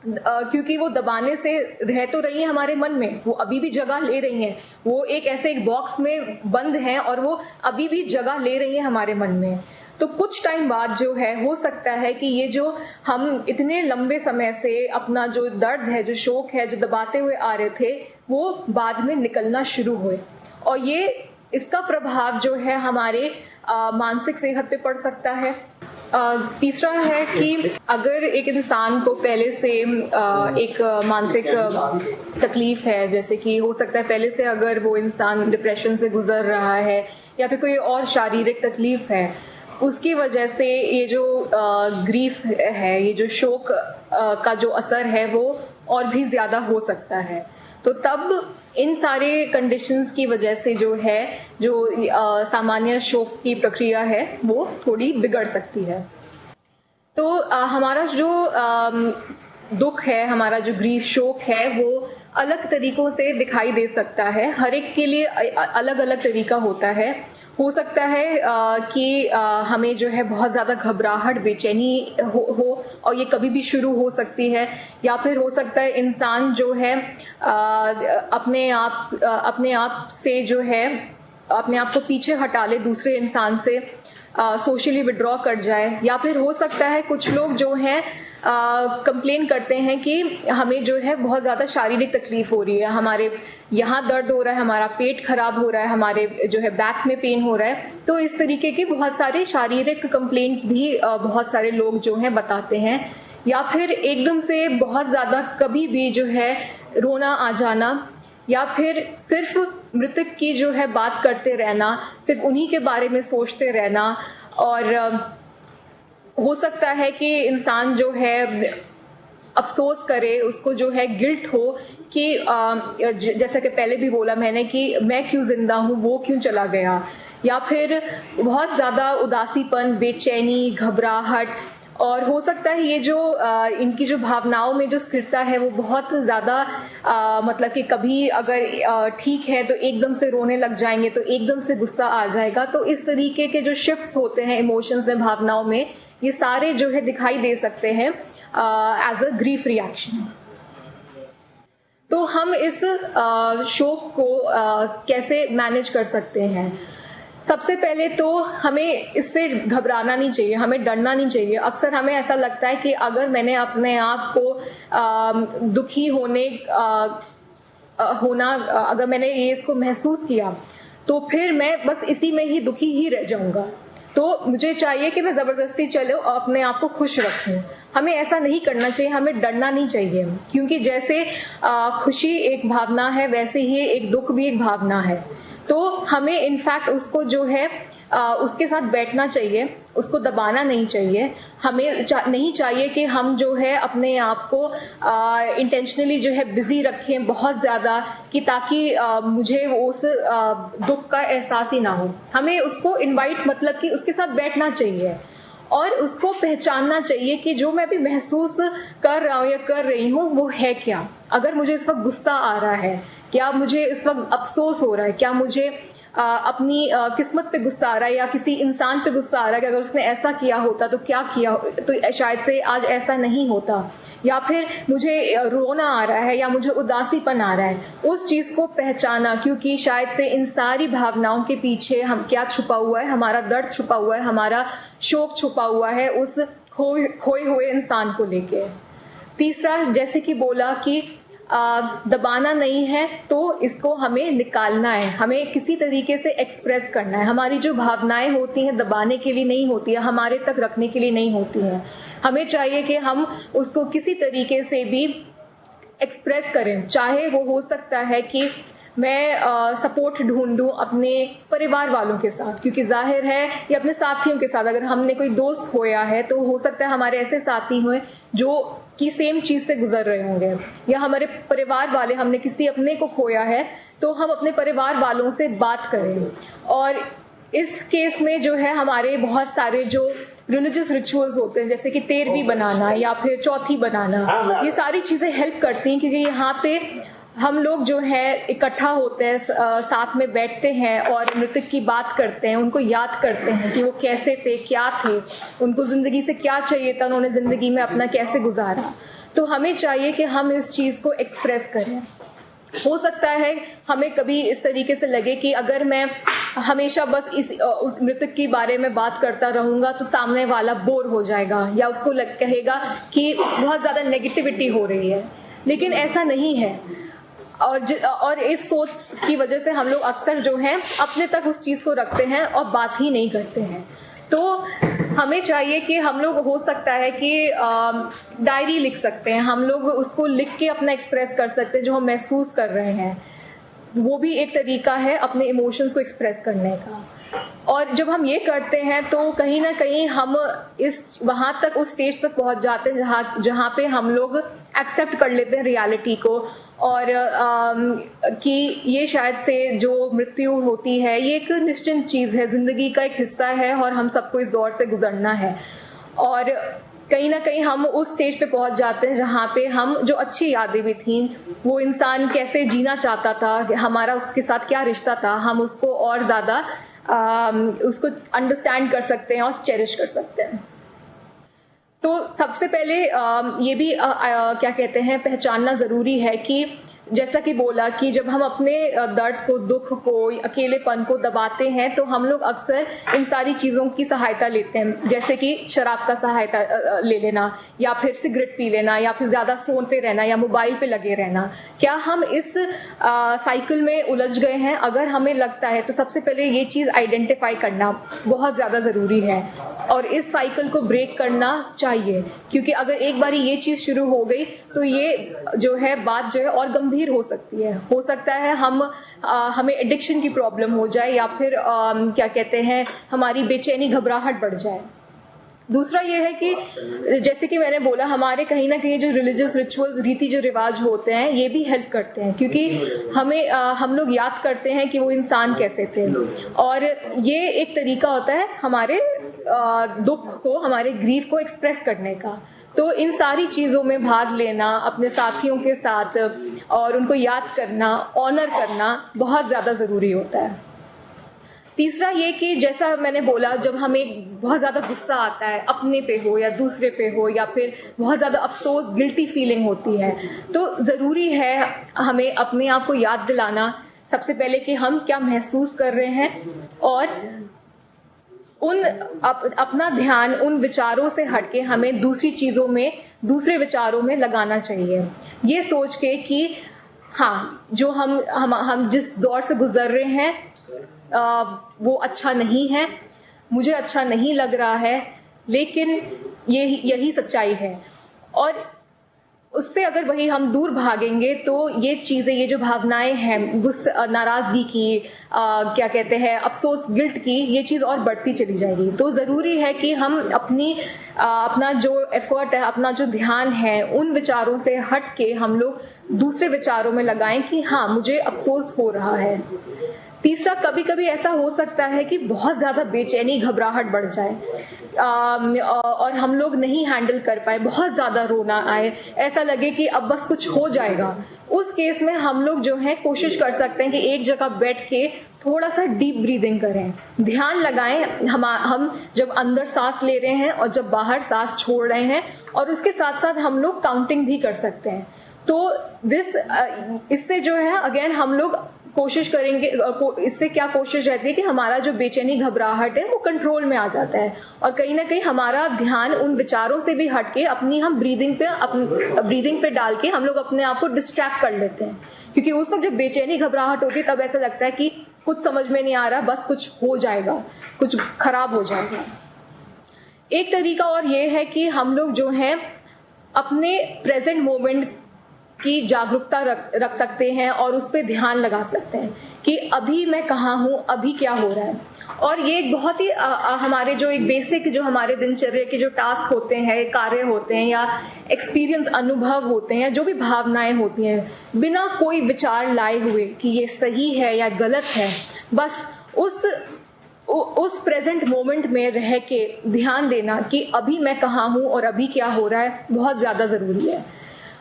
क्योंकि वो दबाने से रह तो रही है हमारे मन में, वो अभी भी जगह ले रही हैं, वो एक बॉक्स में बंद हैं और वो अभी भी जगह ले रही है हमारे मन में। तो कुछ टाइम बाद जो है हो सकता है कि ये जो हम इतने लंबे समय से अपना जो दर्द है, जो शोक है, जो दबाते हुए आ रहे थे, वो बाद में निकलना शुरू हुए, और ये इसका प्रभाव जो है हमारे मानसिक सेहत पे पड़ सकता है। तीसरा है कि अगर एक इंसान को पहले से एक मानसिक तकलीफ है, जैसे कि हो सकता है पहले से अगर वो इंसान डिप्रेशन से गुजर रहा है या फिर कोई और शारीरिक तकलीफ है, उसकी वजह से ये जो ग्रीफ है, ये जो शोक का जो असर है वो और भी ज्यादा हो सकता है। तो तब इन सारे कंडीशंस की वजह से जो है जो सामान्य शोक की प्रक्रिया है वो थोड़ी बिगड़ सकती है। तो हमारा जो दुख है, हमारा जो ग्रीफ शोक है, वो अलग तरीकों से दिखाई दे सकता है, हर एक के लिए अलग अलग तरीका होता है। हो सकता है कि हमें जो है बहुत ज़्यादा घबराहट, बेचैनी हो और ये कभी भी शुरू हो सकती है, या फिर हो सकता है इंसान जो है अपने आप से जो है अपने आप को पीछे हटा ले, दूसरे इंसान से सोशली विड्रॉ कर जाए, या फिर हो सकता है कुछ लोग जो हैं कंप्लेन करते हैं कि हमें जो है बहुत ज़्यादा शारीरिक तकलीफ हो रही है, हमारे यहाँ दर्द हो रहा है, हमारा पेट खराब हो रहा है, हमारे जो है बैक में पेन हो रहा है। तो इस तरीके के बहुत सारे शारीरिक कंप्लेंट्स भी बहुत सारे लोग जो हैं बताते हैं। या फिर एकदम से बहुत ज़्यादा कभी भी जो है रोना आ जाना, या फिर सिर्फ मृतक की जो है बात करते रहना, सिर्फ उन्हीं के बारे में सोचते रहना, और हो सकता है कि इंसान जो है अफसोस करे, उसको जो है गिल्ट हो कि जैसा कि पहले भी बोला मैंने कि मैं क्यों जिंदा हूँ, वो क्यों चला गया, या फिर बहुत ज़्यादा उदासीपन, बेचैनी, घबराहट, और हो सकता है ये जो इनकी जो भावनाओं में जो स्थिरता है वो बहुत ज़्यादा मतलब कि कभी अगर ठीक है तो एकदम से रोने लग जाएंगे, तो एकदम से गुस्सा आ जाएगा। तो इस तरीके के जो शिफ्ट्स होते हैं इमोशंस में, भावनाओं में, ये सारे जो है दिखाई दे सकते हैं एज अ ग्रीफ रिएक्शन। तो हम इस शोक को कैसे मैनेज कर सकते हैं? सबसे पहले तो हमें इससे घबराना नहीं चाहिए, हमें डरना नहीं चाहिए। अक्सर हमें ऐसा लगता है कि अगर मैंने अपने आप को दुखी होना अगर मैंने ये इसको महसूस किया तो फिर मैं बस इसी में ही दुखी ही रह जाऊंगा। तो मुझे चाहिए कि मैं जबरदस्ती चलो और अपने आप को खुश रखूं। हमें ऐसा नहीं करना चाहिए, हमें डरना नहीं चाहिए, क्योंकि जैसे खुशी एक भावना है वैसे ही एक दुख भी एक भावना है। तो हमें इनफैक्ट उसको जो है उसके साथ बैठना चाहिए, उसको दबाना नहीं चाहिए। हमें नहीं चाहिए कि हम जो है अपने आप को इंटेंशनली जो है बिजी रखें बहुत ज़्यादा, कि ताकि मुझे उस दुख का एहसास ही ना हो। हमें उसको इनवाइट मतलब कि उसके साथ बैठना चाहिए और उसको पहचानना चाहिए कि जो मैं अभी महसूस कर रहा हूँ या कर रही हूँ वो है क्या। अगर मुझे इस वक्त गुस्सा आ रहा है, क्या मुझे इस वक्त अफसोस हो रहा है, क्या मुझे अपनी किस्मत पे गुस्सा आ रहा है या किसी इंसान पे गुस्सा आ रहा है कि अगर उसने ऐसा किया होता तो क्या किया, तो शायद से आज ऐसा नहीं होता, या फिर मुझे रोना आ रहा है या मुझे उदासीपन आ रहा है, उस चीज को पहचाना, क्योंकि शायद से इन सारी भावनाओं के पीछे हम क्या छुपा हुआ है, हमारा दर्द छुपा हुआ है, हमारा शोक छुपा हुआ है उस खोए हुए इंसान को लेके। तीसरा, जैसे कि बोला कि दबाना नहीं है, तो इसको हमें निकालना है, हमें किसी तरीके से एक्सप्रेस करना है। हमारी जो भावनाएं होती हैं दबाने के लिए नहीं होती है, हमारे तक रखने के लिए नहीं होती हैं। हमें चाहिए कि हम उसको किसी तरीके से भी एक्सप्रेस करें, चाहे वो हो सकता है कि मैं सपोर्ट ढूंढूं अपने परिवार वालों के साथ, क्योंकि जाहिर है या अपने साथियों के साथ। अगर हमने कोई दोस्त खोया है तो हो सकता है हमारे ऐसे साथी हुए जो कि सेम चीज से गुजर रहे होंगे, या हमारे परिवार वाले, हमने किसी अपने को खोया है तो हम अपने परिवार वालों से बात करें। और इस केस में जो है हमारे बहुत सारे जो रिलीजियस रिचुअल्स होते हैं, जैसे कि तेरहवीं बनाना या फिर चौथी बनाना, ये सारी चीजें हेल्प करती हैं, क्योंकि यहाँ पे हम लोग जो है इकट्ठा होते हैं, साथ में बैठते हैं और मृतक की बात करते हैं, उनको याद करते हैं कि वो कैसे थे, क्या थे, उनको जिंदगी से क्या चाहिए था, उन्होंने जिंदगी में अपना कैसे गुजारा। तो हमें चाहिए कि हम इस चीज को एक्सप्रेस करें। हो सकता है हमें कभी इस तरीके से लगे कि अगर मैं हमेशा बस उस मृतक के बारे में बात करता रहूंगा तो सामने वाला बोर हो जाएगा या उसको कहेगा कि बहुत ज्यादा नेगेटिविटी हो रही है, लेकिन ऐसा नहीं है। और इस सोच की वजह से हम लोग अक्सर जो है अपने तक उस चीज को रखते हैं और बात ही नहीं करते हैं। तो हमें चाहिए कि हम लोग, हो सकता है कि डायरी लिख सकते हैं, हम लोग उसको लिख के अपना एक्सप्रेस कर सकते हैं जो हम महसूस कर रहे हैं। वो भी एक तरीका है अपने इमोशंस को एक्सप्रेस करने का। और जब हम ये करते हैं तो कहीं ना कहीं हम वहां तक, उस स्टेज तक पहुंच जाते हैं जहां पे हम लोग एक्सेप्ट कर लेते हैं रियलिटी को, और कि ये शायद से जो मृत्यु होती है ये एक निश्चित चीज है, जिंदगी का एक हिस्सा है और हम सबको इस दौर से गुजरना है। और कहीं ना कहीं हम उस स्टेज पे पहुंच जाते हैं जहां पे हम, जो अच्छी यादें भी थी, वो इंसान कैसे जीना चाहता था, हमारा उसके साथ क्या रिश्ता था, हम उसको और ज्यादा उसको अंडरस्टैंड कर सकते हैं और चेरिश कर सकते हैं। तो सबसे पहले ये भी क्या कहते हैं, पहचानना जरूरी है कि जैसा कि बोला कि जब हम अपने दर्द को, दुख को, अकेलेपन को दबाते हैं तो हम लोग अक्सर इन सारी चीजों की सहायता लेते हैं, जैसे कि शराब का सहायता ले लेना, या फिर सिगरेट पी लेना, या फिर ज्यादा सोते रहना, या मोबाइल पे लगे रहना। क्या हम इस साइकिल में उलझ गए हैं? अगर हमें लगता है तो सबसे पहले ये चीज आइडेंटिफाई करना बहुत ज्यादा जरूरी है और इस साइकिल को ब्रेक करना चाहिए, क्योंकि अगर एक बारी ये चीज शुरू हो गई तो ये जो है बात जो है और गंभीर हो सकती है। हो सकता है हमें एडिक्शन की प्रॉब्लम हो जाए, या फिर क्या कहते हैं, हमारी बेचैनी, घबराहट बढ़ जाए। दूसरा ये है कि जैसे कि मैंने बोला, हमारे कहीं ना कहीं जो रिलीजियस रिचुअल्स, रीति जो रिवाज होते हैं, ये भी हेल्प करते हैं, क्योंकि हम लोग याद करते हैं कि वो इंसान कैसे थे, और ये एक तरीका होता है हमारे दुख को, हमारे ग्रीफ को एक्सप्रेस करने का। तो इन सारी चीजों में भाग लेना अपने साथियों के साथ और उनको याद करना, ऑनर करना बहुत ज्यादा जरूरी होता है। तीसरा ये कि जैसा मैंने बोला, जब हमें बहुत ज्यादा गुस्सा आता है, अपने पे हो या दूसरे पे हो, या फिर बहुत ज्यादा अफसोस, गिल्टी फीलिंग होती है, तो जरूरी है हमें अपने आप को याद दिलाना सबसे पहले कि हम क्या महसूस कर रहे हैं, और अपना ध्यान उन विचारों से हटके हमें दूसरी चीजों में, दूसरे विचारों में लगाना चाहिए, ये सोच के कि हाँ, जो हम जिस दौर से गुजर रहे हैं वो अच्छा नहीं है, मुझे अच्छा नहीं लग रहा है, लेकिन यही सच्चाई है। और उससे अगर वही हम दूर भागेंगे तो ये चीजें, ये जो भावनाएं हैं गुस्सा, नाराजगी की, क्या कहते हैं, अफसोस, गिल्ट की, ये चीज और बढ़ती चली जाएगी। तो जरूरी है कि हम अपना जो एफर्ट है, अपना जो ध्यान है, उन विचारों से हट के हम लोग दूसरे विचारों में लगाएं कि हाँ, मुझे अफसोस हो रहा है। तीसरा, कभी कभी ऐसा हो सकता है कि बहुत ज्यादा बेचैनी, घबराहट बढ़ जाए और हम लोग नहीं हैंडल कर पाए, बहुत ज्यादा रोना आए, ऐसा लगे कि अब बस कुछ हो जाएगा। उस केस में हम लोग जो है कोशिश कर सकते हैं कि एक जगह बैठ के थोड़ा सा डीप ब्रीदिंग करें, ध्यान लगाएं। हम जब अंदर सांस ले रहे हैं और जब बाहर सांस छोड़ रहे हैं, और उसके साथ साथ हम लोग काउंटिंग भी कर सकते हैं। तो इससे जो है अगेन हम लोग कोशिश करेंगे, इससे क्या कोशिश रहती है कि हमारा जो बेचैनी, घबराहट है वो कंट्रोल में आ जाता है, और कहीं ना कहीं हमारा ध्यान उन विचारों से भी हटके हम ब्रीदिंग पे डाल के हम लोग अपने आप को डिस्ट्रैक्ट कर लेते हैं। क्योंकि उस वक्त जब बेचैनी, घबराहट होती है तब ऐसा लगता है कि कुछ समझ में नहीं आ रहा, बस कुछ हो जाएगा, कुछ खराब हो जाएगा। एक तरीका और ये है कि हम लोग जो है अपने प्रेजेंट मोमेंट की जागरूकता रख सकते हैं और उस पर ध्यान लगा सकते हैं कि अभी मैं कहाँ हूँ, अभी क्या हो रहा है। और ये एक बहुत ही हमारे जो एक बेसिक, जो हमारे दिनचर्या के जो टास्क होते हैं, कार्य होते हैं, या एक्सपीरियंस, अनुभव होते हैं, जो भी भावनाएं होती हैं, बिना कोई विचार लाए हुए कि ये सही है या गलत है, बस उस प्रेजेंट मोमेंट में रह के ध्यान देना कि अभी मैं कहाँ हूँ और अभी क्या हो रहा है, बहुत ज्यादा जरूरी है।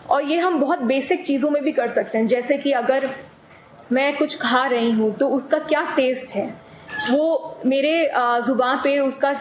और ये हम बहुत बेसिक चीजों में भी कर सकते हैं, जैसे कि अगर मैं कुछ खा रही हूं तो उसका क्या टेस्ट है, वो मेरे जुबान पे उसका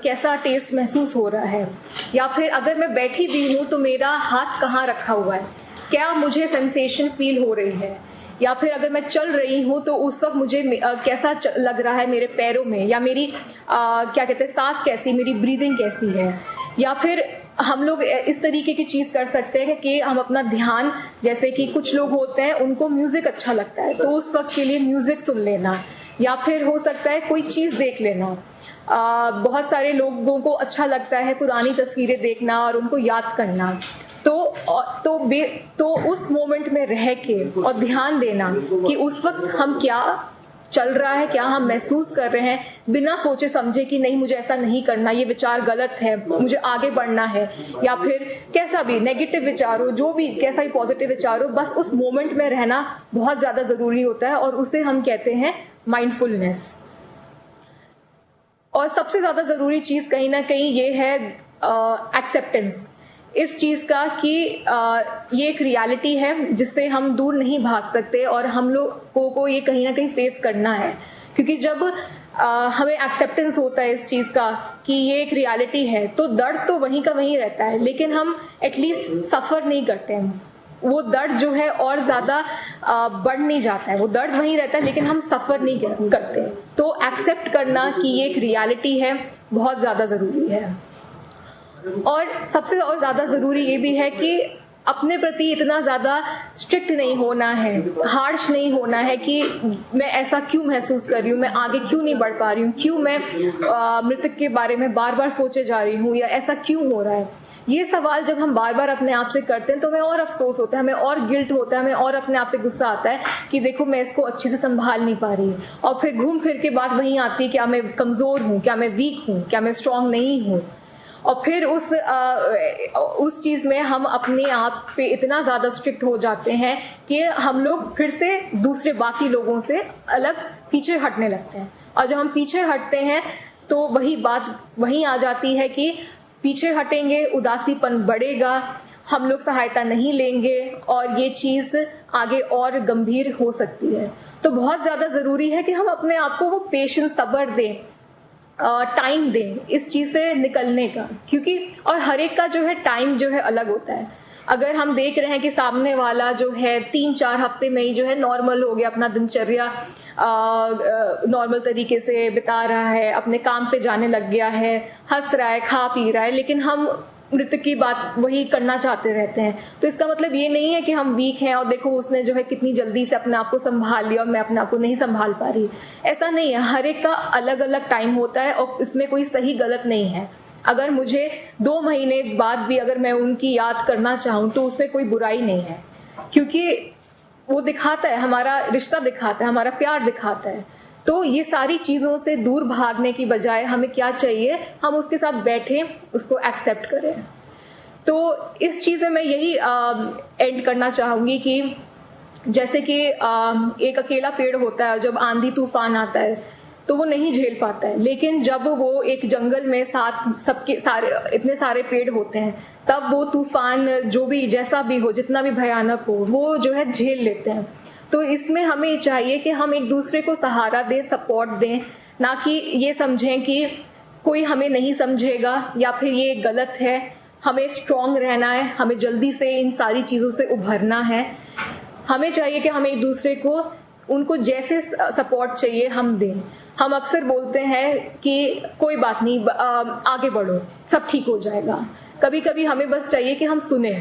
कैसा टेस्ट महसूस हो रहा है। या फिर अगर मैं बैठी भी हूं तो मेरा हाथ कहाँ रखा हुआ है, क्या मुझे सेंसेशन फील हो रही है। या फिर अगर मैं चल रही हूं तो उस वक्त मुझे कैसा लग रहा है मेरे पैरों में, या मेरी क्या कहते हैं, सांस कैसी, मेरी ब्रीदिंग कैसी है। या फिर हम लोग इस तरीके की चीज कर सकते हैं कि हम अपना ध्यान, जैसे कि कुछ लोग होते हैं उनको म्यूजिक अच्छा लगता है तो उस वक्त के लिए म्यूजिक सुन लेना, या फिर हो सकता है कोई चीज देख लेना। बहुत सारे लोगों को अच्छा लगता है पुरानी तस्वीरें देखना और उनको याद करना। तो उस मोमेंट में रह के और ध्यान देना कि उस वक्त हम क्या चल रहा है, क्या हम महसूस कर रहे हैं, बिना सोचे समझे कि नहीं मुझे ऐसा नहीं करना, ये विचार गलत है, मुझे आगे बढ़ना है। या फिर कैसा भी नेगेटिव विचार हो, जो भी कैसा भी पॉजिटिव विचार हो, बस उस मोमेंट में रहना बहुत ज्यादा जरूरी होता है, और उसे हम कहते हैं माइंडफुलनेस। और सबसे ज्यादा जरूरी चीज कहीं ना कहीं ये है एक्सेप्टेंस इस चीज का कि ये एक रियलिटी है जिससे हम दूर नहीं भाग सकते, और हम लोगों को ये कहीं ना कहीं फेस करना है। क्योंकि जब हमें एक्सेप्टेंस होता है इस चीज का कि ये एक रियलिटी है, तो दर्द तो वहीं का वहीं रहता है, लेकिन हम एटलीस्ट सफर नहीं करते हैं। वो दर्द जो है और ज्यादा बढ़ नहीं जाता है, वो दर्द वहीं रहता है, लेकिन हम सफर नहीं करते। तो एक्सेप्ट करना कि ये एक रियलिटी है बहुत ज्यादा जरूरी है। और सबसे और ज्यादा जरूरी ये भी है कि अपने प्रति इतना ज्यादा स्ट्रिक्ट नहीं होना है, हार्श नहीं होना है कि मैं ऐसा क्यों महसूस कर रही हूँ, मैं आगे क्यों नहीं बढ़ पा रही हूँ, क्यों मैं मृतक के बारे में बार बार सोचे जा रही हूँ, या ऐसा क्यों हो रहा है। ये सवाल जब हम बार बार अपने आप से करते हैं तो हमें और अफसोस होता है, हमें और गिल्ट होता है, हमें और अपने आप पे गुस्सा आता है कि देखो मैं इसको अच्छे से संभाल नहीं पा रही। और फिर घूम फिर के बात वहीं आती है, क्या मैं कमजोर हूँ, क्या मैं वीक हूँ, क्या मैं स्ट्रांग नहीं हूँ। और फिर उस चीज में हम अपने आप पे इतना ज्यादा स्ट्रिक्ट हो जाते हैं कि हम लोग फिर से दूसरे बाकी लोगों से अलग पीछे हटने लगते हैं। और जब हम पीछे हटते हैं तो वही बात वहीं आ जाती है कि पीछे हटेंगे, उदासीपन बढ़ेगा, हम लोग सहायता नहीं लेंगे, और ये चीज आगे और गंभीर हो सकती है। तो बहुत ज्यादा जरूरी है कि हम अपने आप को वो पेशेंस, सब्र दें, टाइम दें इस चीज से निकलने का। क्योंकि और हर एक का जो है टाइम जो है अलग होता है। अगर हम देख रहे हैं कि सामने वाला जो है 3-4 हफ्ते में ही जो है नॉर्मल हो गया, अपना दिनचर्या नॉर्मल तरीके से बिता रहा है, अपने काम पे जाने लग गया है, हंस रहा है, खा पी रहा है, लेकिन हम मृत्यु की बात वही करना चाहते रहते हैं। तो इसका मतलब ये नहीं है कि हम वीक हैं और देखो उसने जो है कितनी जल्दी से अपने आप को संभाल लिया और मैं अपने आप को नहीं संभाल पा रही। ऐसा नहीं है, हर एक का अलग अलग टाइम होता है और इसमें कोई सही गलत नहीं है। अगर मुझे 2 महीने बाद भी अगर मैं उनकी याद करना चाहूँ तो उसमें कोई बुराई नहीं है, क्योंकि वो दिखाता है, हमारा रिश्ता दिखाता है, हमारा प्यार दिखाता है। तो ये सारी चीजों से दूर भागने की बजाय हमें क्या चाहिए, हम उसके साथ बैठें, उसको एक्सेप्ट करें। तो इस चीज में मैं यही एंड करना चाहूंगी कि जैसे कि एक अकेला पेड़ होता है, जब आंधी तूफान आता है तो वो नहीं झेल पाता है, लेकिन जब वो एक जंगल में साथ सबके सारे इतने सारे पेड़ होते हैं तब वो तूफान जो भी जैसा भी हो, जितना भी भयानक हो, वो जो है झेल लेते हैं। तो इसमें हमें चाहिए कि हम एक दूसरे को सहारा दें, सपोर्ट दें, ना कि ये समझें कि कोई हमें नहीं समझेगा या फिर ये गलत है। हमें स्ट्रांग रहना है, हमें जल्दी से इन सारी चीजों से उभरना है। हमें चाहिए कि हम एक दूसरे को उनको जैसे सपोर्ट चाहिए हम दें। हम अक्सर बोलते हैं कि कोई बात नहीं, आगे बढ़ो, सब ठीक हो जाएगा। कभी कभी हमें बस चाहिए कि हम सुने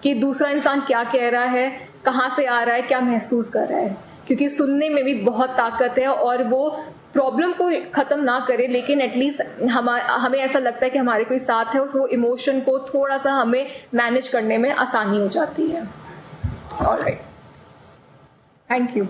कि दूसरा इंसान क्या कह रहा है, कहाँ से आ रहा है, क्या महसूस कर रहा है, क्योंकि सुनने में भी बहुत ताकत है। और वो प्रॉब्लम को खत्म ना करे, लेकिन एटलीस्ट हमें ऐसा लगता है कि हमारे कोई साथ है, उस वो इमोशन को थोड़ा सा हमें मैनेज करने में आसानी हो जाती है। Alright, thank you.